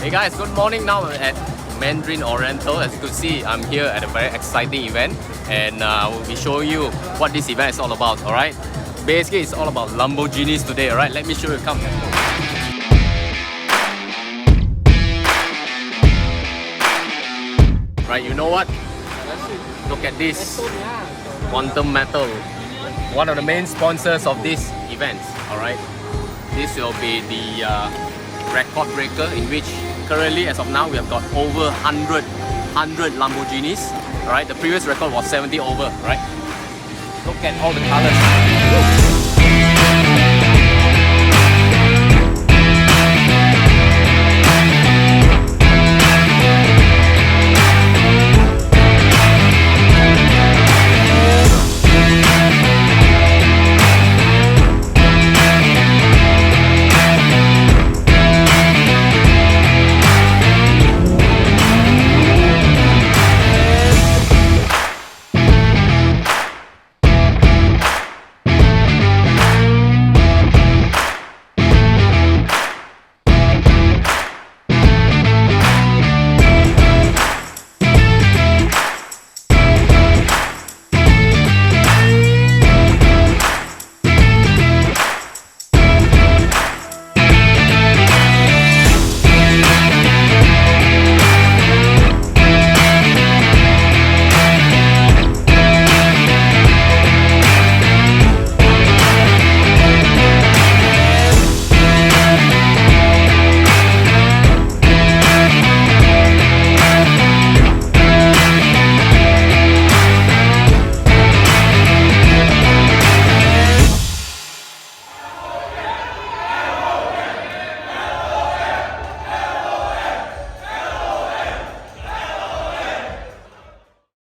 Hey guys, good morning. Now I'm at Mandarin Oriental. As you can see, I'm here at a very exciting event, and we'll be showing you what this event is all about. All right. Basically, it's all about Lamborghinis today. All right. Let me show you. Come. Right. You know what? Look at this. Quantum Metal. One of the main sponsors of this event. All right. This will be the record breaker, in which currently, as of now, we have got over 100 Lamborghinis. Alright, the previous record was 70 over, right? Look at all the colors.